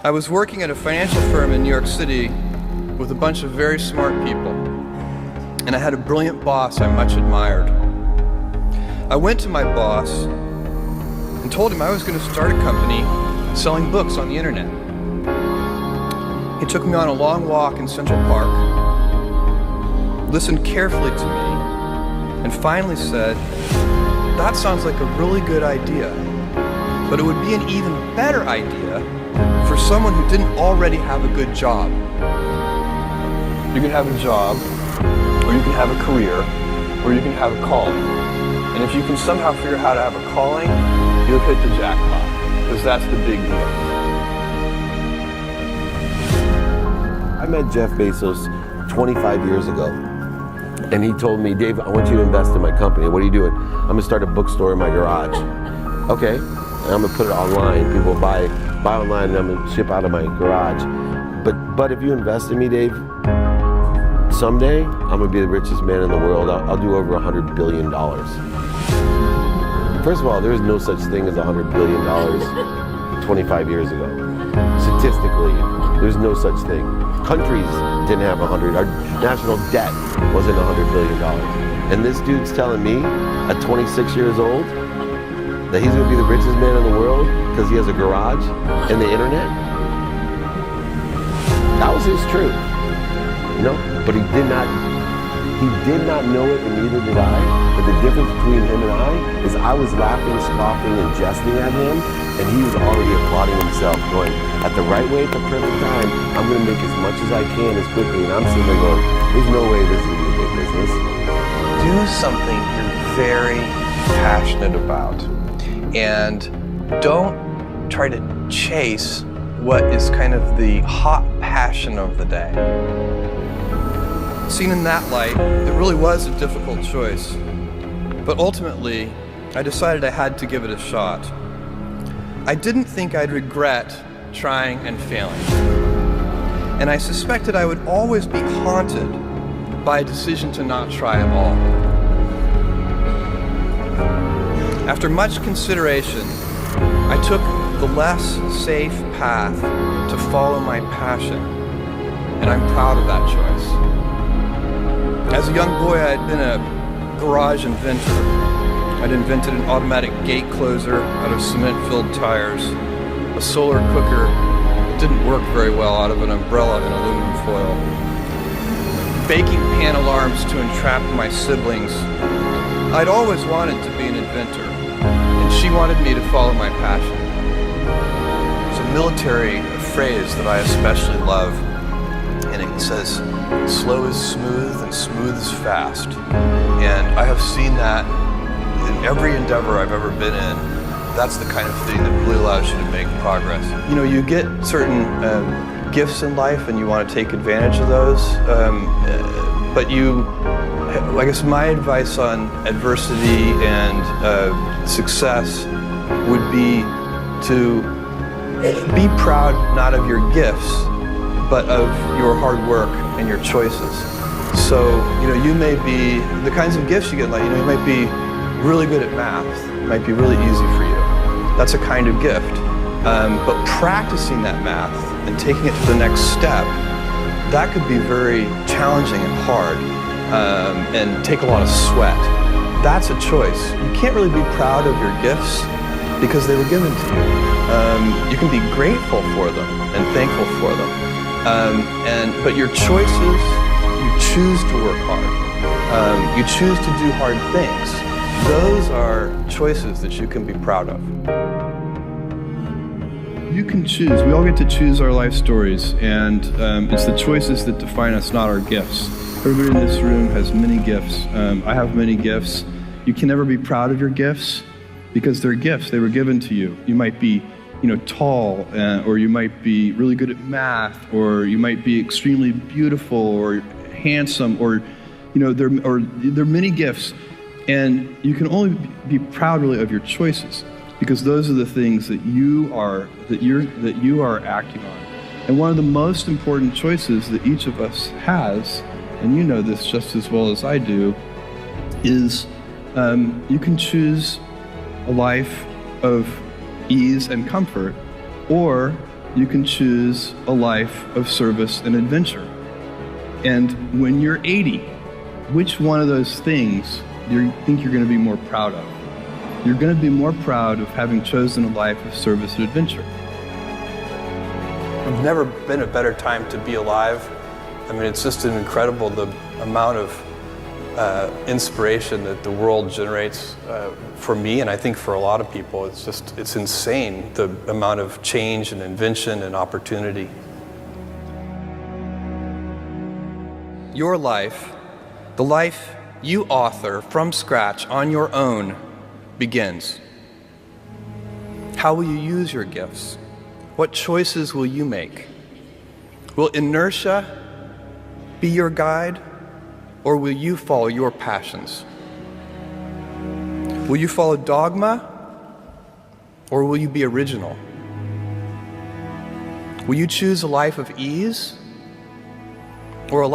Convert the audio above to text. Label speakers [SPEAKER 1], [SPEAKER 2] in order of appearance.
[SPEAKER 1] I was working at a financial firm in New York City with a bunch of very smart people, and I had a brilliant boss I much admired. I went to my boss and told him I was going to start a company selling books on the internet. He took me on a long walk in Central Park, listened carefully to me, and finally said, "That sounds like a really good idea, but it would be an even better idea for someone who didn't already have a good job. You can have a job, or you can have a career, or you can have a calling. And if you can somehow figure out how to have a calling, you'll hit the jackpot, because that's the big deal."
[SPEAKER 2] I met Jeff Bezos 25 years ago, and he told me, "Dave, I want you to invest in my company." "What are you doing?" "I'm gonna start a bookstore in my garage." "Okay, and I'm gonna put it online. People buy online, and I'm gonna ship out of my garage. But if you invest in me, Dave, someday I'm gonna be the richest man in the world. I'll do over $100 billion. First of all, there is no such thing as $100 billion 25 years ago. Statistically, there's no such thing. Countries didn't have 100. Our national debt wasn't $100 billion. And this dude's telling me at 26 years old that he's gonna be the richest man in the world because he has a garage and the internet? That was his truth, you know? But he did not know it, and neither did I. But the difference between him and I is I was laughing, scoffing, and jesting at him, and he was already applauding himself, going, at the right way, at the perfect time, I'm gonna make as much as I can as quickly. And I'm sitting there going, there's no way this is gonna be a big business.
[SPEAKER 1] Do something you're very passionate about, and don't try to chase what is kind of the hot passion of the day. Seen in that light, it really was a difficult choice. But ultimately, I decided I had to give it a shot. I didn't think I'd regret trying and failing. And I suspected I would always be haunted by a decision to not try at all. After much consideration, I took the less safe path to follow my passion, and I'm proud of that choice. As a young boy, I had been a garage inventor. I'd invented an automatic gate closer out of cement-filled tires, a solar cooker that didn't work very well out of an umbrella in aluminum foil, baking pan alarms to entrap my siblings. I'd always wanted to be an inventor, and she wanted me to follow my passion. There's a military phrase that I especially love, and it says, "Slow is smooth and smooth is fast." And I have seen that in every endeavor I've ever been in. That's the kind of thing that really allows you to make progress. You know, you get certain gifts in life and you want to take advantage of those, but I guess my advice on adversity and success would be to be proud not of your gifts, but of your hard work and your choices. So, you know, you may be, the kinds of gifts you get in life, you know, you might be really good at math. It might be really easy for you. That's a kind of gift. But practicing that math and taking it to the next step, that could be very challenging and hard, and take a lot of sweat. That's a choice. You can't really be proud of your gifts because they were given to you. You can be grateful for them and thankful for them. But your choices, you choose to work hard. You choose to do hard things. Those are choices that you can be proud of. You can choose. We all get to choose our life stories, and it's the choices that define us, not our gifts. Everybody in this room has many gifts. I have many gifts. You can never be proud of your gifts because they're gifts. They were given to you. You might be, you know, tall, or you might be really good at math, or you might be extremely beautiful or handsome, or, you know, there are many gifts, and you can only be proud really of your choices because those are the things that you are acting on. And one of the most important choices that each of us has, and you know this just as well as I do, is you can choose a life of ease and comfort, or you can choose a life of service and adventure. And when you're 80, which one of those things do you think you're going to be more proud of? You're going to be more proud of having chosen a life of service and adventure. There's never been a better time to be alive. I mean, it's just incredible the amount of inspiration that the world generates for me, and I think for a lot of people. It's insane, the amount of change and invention and opportunity. Your life, the life you author from scratch on your own, begins. How will you use your gifts? What choices will you make? Will inertia be your guide, or will you follow your passions? Will you follow dogma, or will you be original? Will you choose a life of ease, or a